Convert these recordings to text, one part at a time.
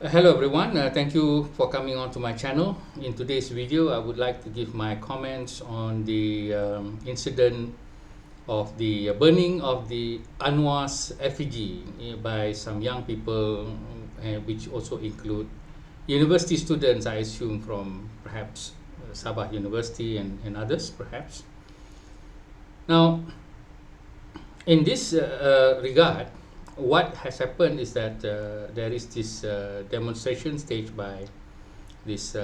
Hello everyone, thank you for coming on to my channel. In today's video, I would like to give my comments on the incident of the burning of the Anwar's effigy by some young people, which also include university students, I assume from perhaps Sabah University and others perhaps. Now, in this regard, what has happened is that there is this demonstration staged by this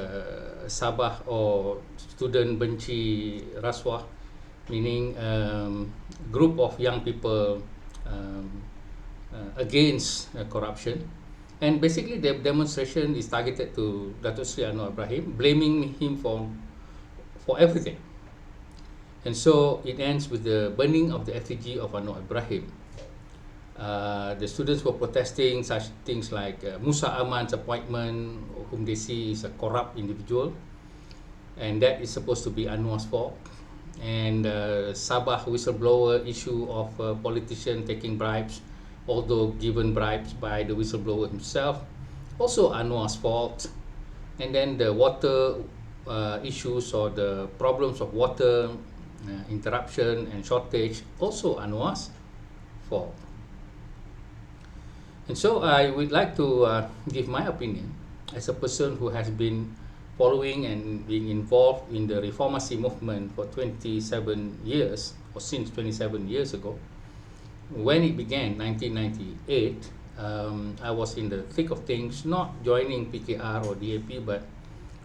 Sabah or student benci rasuah, meaning group of young people against corruption. And basically the demonstration is targeted to Datuk Sri Anwar Ibrahim, blaming him for everything. And so it ends with the burning of the effigy of Anwar Ibrahim. The students were protesting such things like Musa Aman's appointment, whom they see is a corrupt individual, and that is supposed to be Anwar's fault. And Sabah whistleblower issue of a politician taking bribes, although given bribes by the whistleblower himself, also Anwar's fault. And then the water issues or the problems of water interruption and shortage, also Anwar's fault. And so I would like to give my opinion as a person who has been following and being involved in the Reformasi movement for 27 years, or since 27 years ago. When it began, 1998, I was in the thick of things, not joining PKR or DAP, but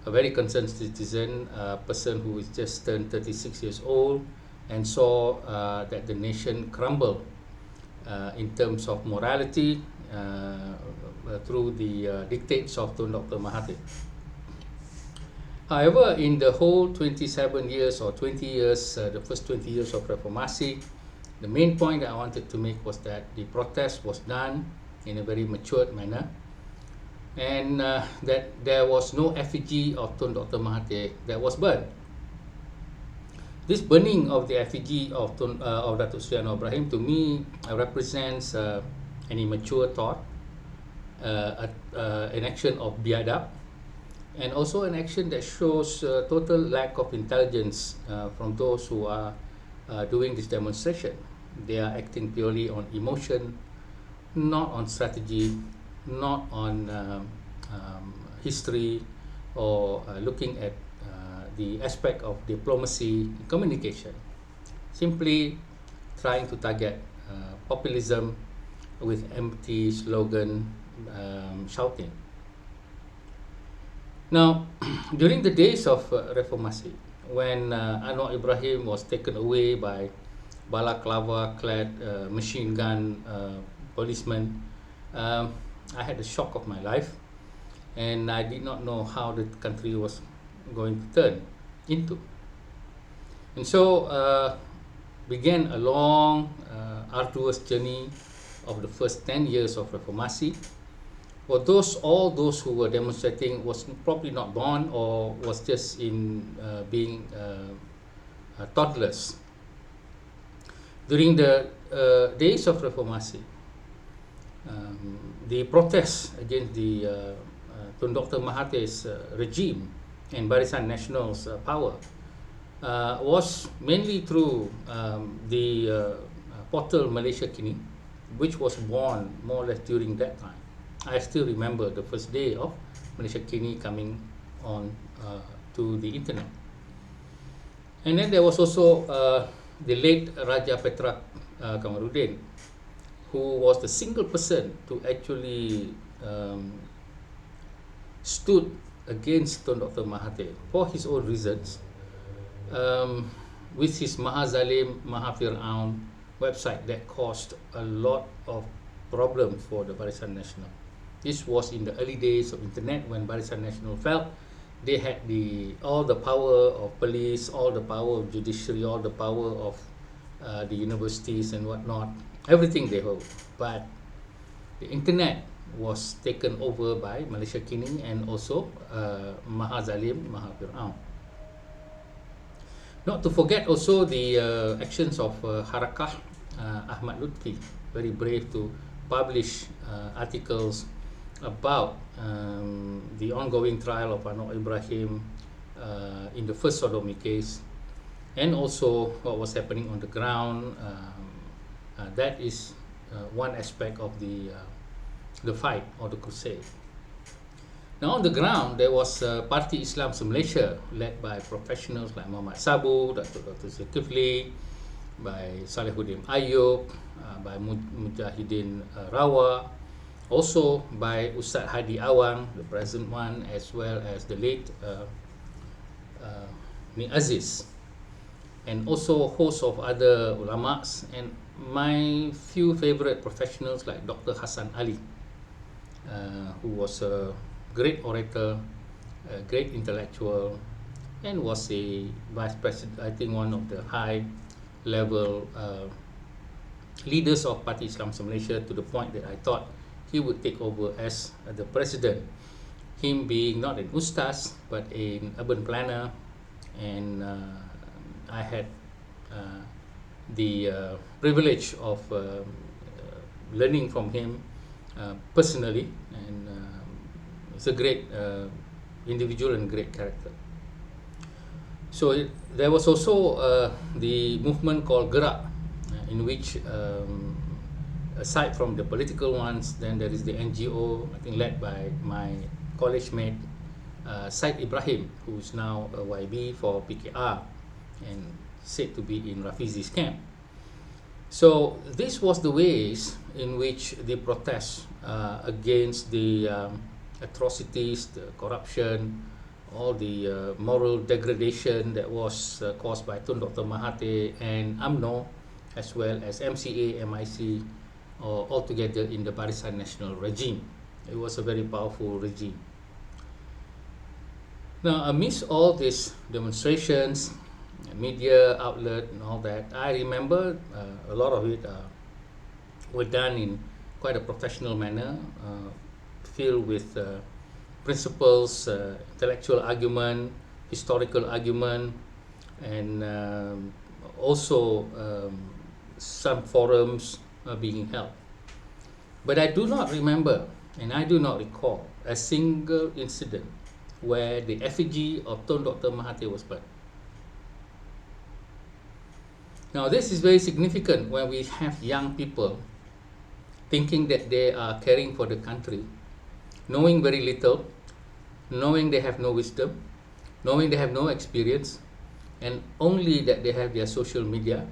a very concerned citizen, a person who is just turned 36 years old and saw that the nation crumble in terms of morality through the dictates of Tun Mahathir. However, in the whole 27 years or 20 years, the first 20 years of Reformasi, the main point I wanted to make was that the protest was done in a very matured manner, and that there was no effigy of Tun Mahathir that was burned. This burning of the effigy of Datuk Sri Anwar Ibrahim, to me, represents an immature thought, an action of biadap, and also an action that shows total lack of intelligence from those who are doing this demonstration. They are acting purely on emotion, not on strategy, not on history, or looking at the aspect of diplomacy, communication. Simply trying to target populism with empty slogan shouting. Now, during the days of Reformasi, when Anwar Ibrahim was taken away by balaclava-clad machine gun policemen, I had the shock of my life, and I did not know how the country was going to turn into. And so began a long, arduous journey of the first 10 years of Reformasi. For all those who were demonstrating was probably not born or was just in being toddlers. During the days of Reformasi, the protests against the Tun Dr. Mahathir's regime and Barisan Nasional's power was mainly through the portal Malaysia Kini, which was born more or less during that time. I still remember the first day of Malaysia Kini coming on to the internet. And then there was also the late Raja Petra Kamarudin, who was the single person to actually stood against Tun Dr. Mahathir for his own reasons, with his Mahazalim Mahafiraun website that caused a lot of problems for the Barisan Nasional. This was in the early days of internet, when Barisan Nasional felt they had all the power of police, all the power of judiciary, all the power of the universities and whatnot, everything they hold. But the internet was taken over by Malaysia Kini and also Mahazalim Mahafiraun. Not to forget also the actions of Harakah Ahmad Lutfi, very brave to publish articles about the ongoing trial of Anwar Ibrahim in the first sodomy case, and also what was happening on the ground. That is one aspect of the fight or the crusade. Now on the ground, there was Parti Islam Malaysia, led by professionals like Muhammad Sabu, Dr. Zulkifli, by Salihuddin Ayub, by Mujahidin Rawa, also by Ustaz Hadi Awang, the present one, as well as the late Ni Aziz, and also a host of other ulamas, and my few favorite professionals like Dr. Hassan Ali, who was a great orator, a great intellectual, and was a vice president, I think one of the high level leaders of Parti Islam Malaysia, to the point that I thought he would take over as the president. Him being not an ustaz but an urban planner, and I had the privilege of learning from him personally, and it's a great individual and great character. So there was also the movement called Gerak, in which aside from the political ones, then there is the NGO, I think led by my college mate Said Ibrahim, who is now a YB for PKR and said to be in Rafizi's camp. So this was the ways in which the protests against the atrocities, the corruption, all the moral degradation that was caused by Tun Dr. Mahathir and UMNO, as well as MCA, MIC, all together in the Barisan Nasional regime. It was a very powerful regime. Now, amidst all these demonstrations, media outlet and all that, I remember a lot of it were done in quite a professional manner, filled with principles, intellectual argument, historical argument, and also some forums being held. But I do not remember, and I do not recall a single incident where the effigy of Tun Dr. Mahathir was burned. Now, this is very significant when we have young people thinking that they are caring for the country, knowing very little, knowing they have no wisdom, knowing they have no experience, and only that they have their social media,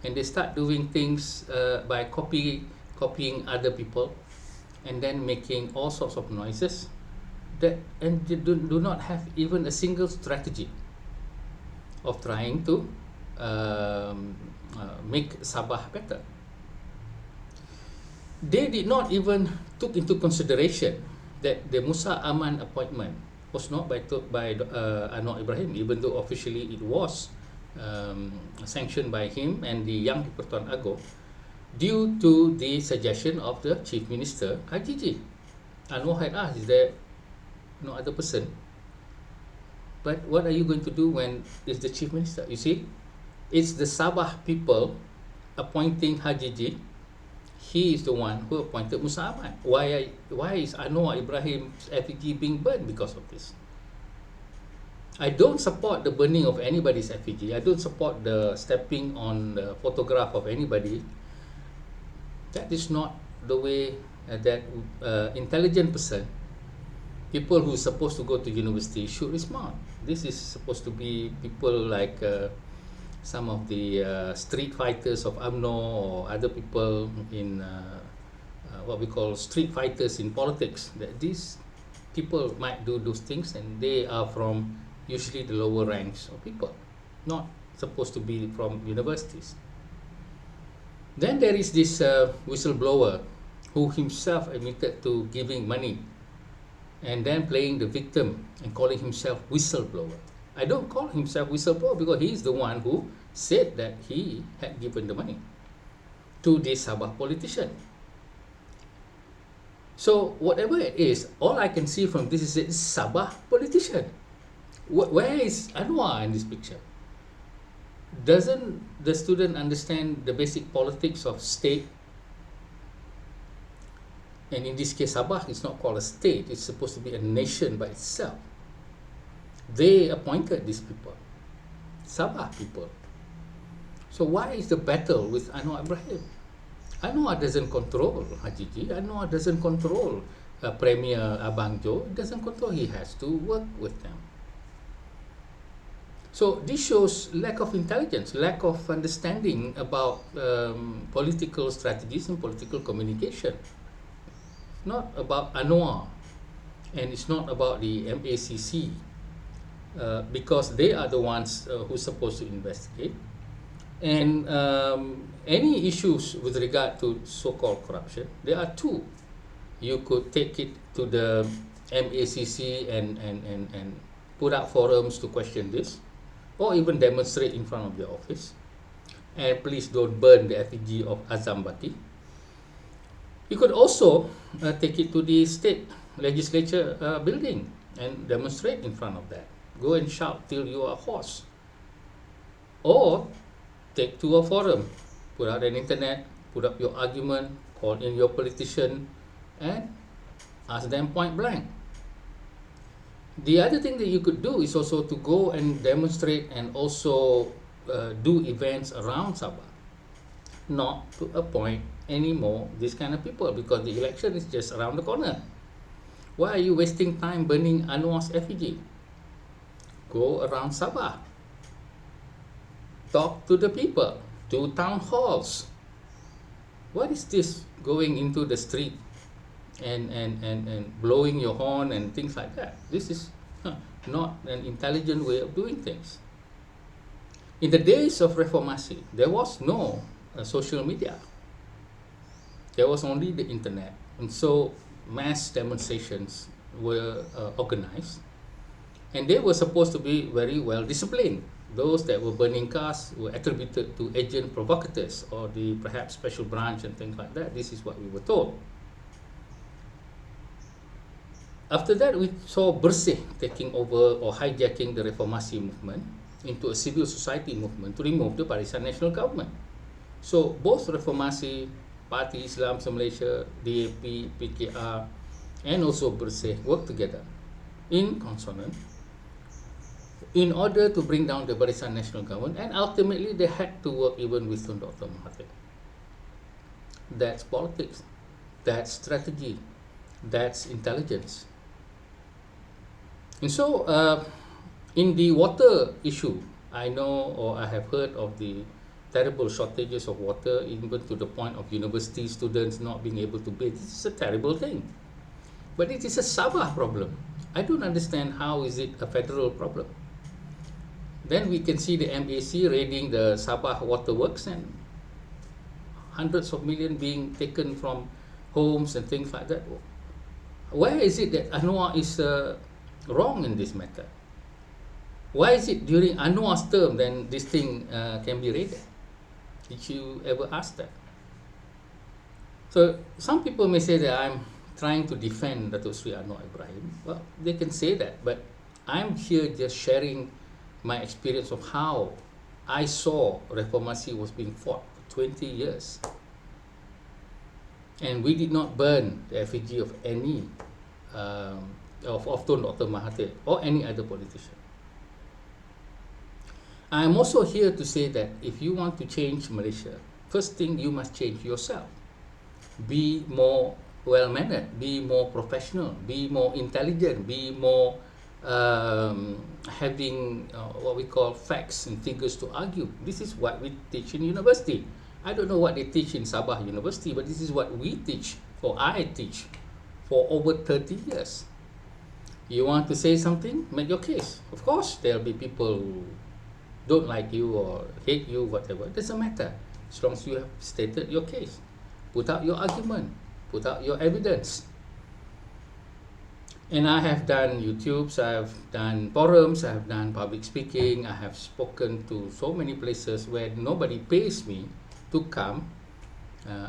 and they start doing things by copying other people, and then making all sorts of noises that, and they do not have even a single strategy of trying to make Sabah better. They did not even took into consideration that the Musa Aman appointment was not by Anwar Ibrahim, even though officially it was sanctioned by him and the Yang di-Pertuan Agong, due to the suggestion of the Chief Minister Haji. Anwar had asked, is there no other person? But what are you going to do when it's the Chief Minister? You see, it's the Sabah people appointing Haji. He is the one who appointed Musa Aman. Why is Anwar Ibrahim's effigy being burned because of this? I don't support the burning of anybody's effigy. I don't support the stepping on the photograph of anybody. That is not the way that intelligent person, people who are supposed to go to university, should respond. This is supposed to be people like some of the street fighters of UMNO or other people in what we call street fighters in politics. That these people might do those things, and they are from usually the lower ranks of people, not supposed to be from universities. Then there is this whistleblower who himself admitted to giving money and then playing the victim and calling himself whistleblower. I don't call himself whistleblower because he is the one who said that he had given the money to this Sabah politician. So whatever it is, all I can see from this is a Sabah politician. Where is Anwar in this picture? Doesn't the student understand the basic politics of state? And in this case, Sabah is not called a state, it's supposed to be a nation by itself. They appointed these people, Sabah people. So why is the battle with Anwar Ibrahim? Anwar doesn't control Haji. Anwar doesn't control Premier Abang Jo. He doesn't control. He has to work with them. So this shows lack of intelligence, lack of understanding about political strategies and political communication. It's not about Anwar, and it's not about the MACC, because they are the ones who are supposed to investigate. And any issues with regard to so-called corruption, there are two. You could take it to the MACC and put out forums to question this, or even demonstrate in front of the office. And please don't burn the effigy of Azam Bati. You could also take it to the state legislature building and demonstrate in front of that. Go and shout till you are hoarse. Or take to a forum, put out an internet, put up your argument, call in your politician, and ask them point blank. The other thing that you could do is also to go and demonstrate and also do events around Sabah, not to appoint anymore these kind of people, because the election is just around the corner. Why are you wasting time burning Anwar's effigy? Go around Sabah. Talk to the people, do town halls. What is this going into the street and blowing your horn and things like that? This is not an intelligent way of doing things. In the days of Reformasi, there was no social media. There was only the internet. And so mass demonstrations were organized, and they were supposed to be very well disciplined. Those that were burning cars were attributed to agent provocateurs or the perhaps special branch and things like that. This is what we were told. After that, we saw Bersih taking over or hijacking the Reformasi movement into a civil society movement to remove the Barisan National Government. So both Reformasi, Parti Islam Malaysia, DAP, PKR, and also Bersih worked together in consonance in order to bring down the Barisan National Government, and ultimately they had to work even with Tun Mahathir. That's politics, that's strategy, that's intelligence. And so in the water issue, I know, or I have heard of the terrible shortages of water, even to the point of university students not being able to bathe. This is a terrible thing. But it is a Sabah problem. I don't understand how is it a federal problem. Then we can see the MAC raiding the Sabah waterworks and hundreds of millions being taken from homes and things like that. Where is it that Anwar is wrong in this matter? Why is it during Anwar's term then this thing can be raided? Did you ever ask that? So some people may say that I'm trying to defend Datuk Sri Anwar Ibrahim. Well, they can say that, but I'm here just sharing my experience of how I saw Reformasi was being fought for 20 years. And we did not burn the effigy of any of Tun Dr. Mahathir or any other politician. I'm also here to say that if you want to change Malaysia, first thing you must change yourself. Be more well-mannered, be more professional, be more intelligent, be more having what we call facts and figures to argue. This is what we teach in university. I don't know what they teach in Sabah University, but this is what we teach, or I teach, for over 30 years. You want to say something, make your case. Of course, there will be people who don't like you or hate you, whatever. It doesn't matter. As long as you have stated your case. Put out your argument. Put out your evidence. And I have done YouTubes, I have done forums, I have done public speaking, I have spoken to so many places where nobody pays me to come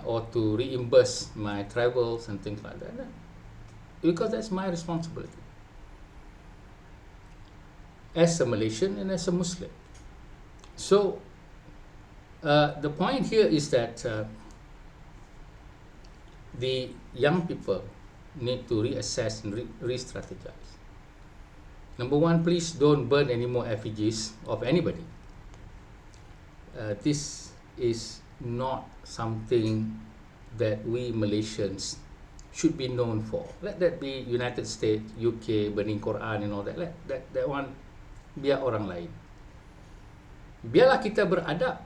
or to reimburse my travels and things like that. Because that's my responsibility as a Malaysian and as a Muslim. So the point here is that the young people need to reassess and re-strategize. Number one, please don't burn any more effigies of anybody. This is not something that we Malaysians should be known for. Let that be United States, UK, burning Quran and all that. Let that one biar orang lain. Biarlah kita beradab.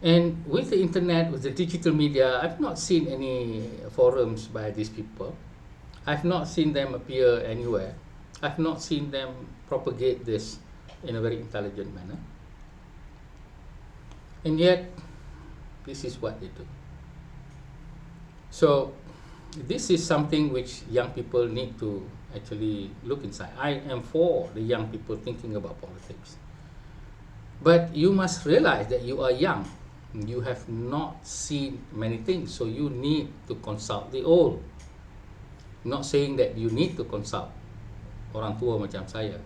And with the internet, with the digital media, I've not seen any forums by these people. I've not seen them appear anywhere. I've not seen them propagate this in a very intelligent manner. And yet, this is what they do. So, this is something which young people need to actually look inside. I am for the young people thinking about politics. But you must realize that you are young. You have not seen many things, so you need to consult the old. Not saying that you need to consult orang tua macam saya.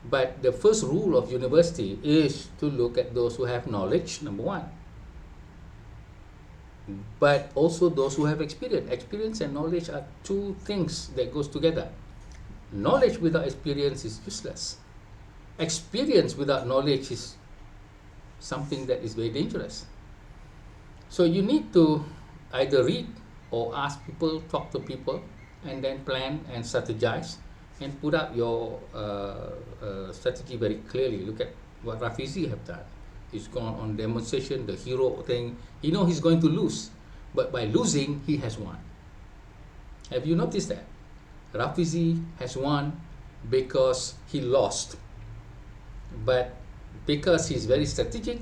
But the first rule of university is to look at those who have knowledge, number one. But also those who have experience. Experience and knowledge are two things that goes together. Knowledge without experience is useless. Experience without knowledge is something that is very dangerous. So you need to either read or ask people, talk to people, and then plan and strategize and put up your strategy very clearly. Look at what Rafizi have done. He's gone on demonstration, the hero thing. He knows he's going to lose, but by losing, he has won. Have you noticed that? Rafizi has won because he lost. But because he's very strategic,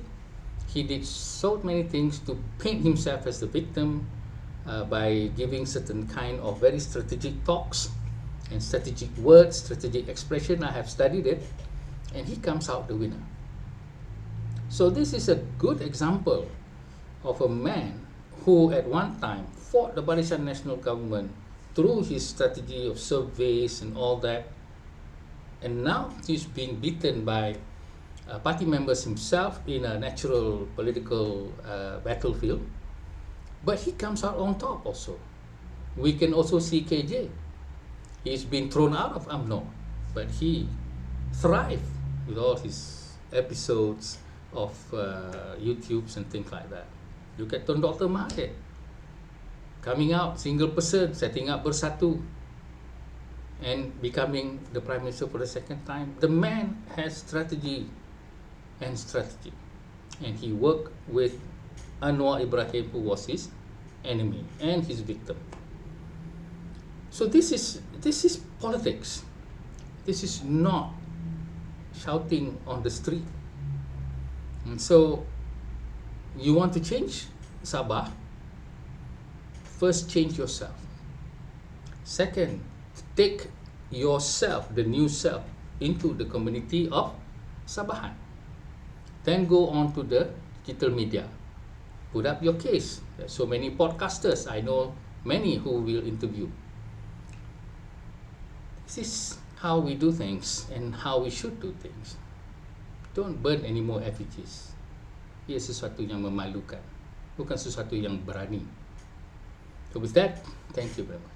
he did so many things to paint himself as the victim by giving certain kind of very strategic talks and strategic words, strategic expression. I have studied it, and he comes out the winner. So this is a good example of a man who at one time fought the Barisan National Government through his strategy of surveys and all that, and now he's being beaten by party members himself in a natural political battlefield, but he comes out on top also. We can also see KJ. He's been thrown out of UMNO, but he thrived with all his episodes of YouTubes and things like that. Look at Tun Dr. Mahathir, coming out, single person, setting up Bersatu, and becoming the Prime Minister for the second time. The man has strategy, and he worked with Anwar Ibrahim, who was his enemy and his victim. So this is politics. This is not shouting on the street. And so you want to change Sabah, first change yourself. Second, take yourself, the new self, into the community of Sabahan. Then go on to the digital media. Put up your case. There's so many podcasters. I know many who will interview. This is how we do things and how we should do things. Don't burn any more effigies. Ia sesuatu yang memalukan, bukan sesuatu yang berani. So with that, thank you very much.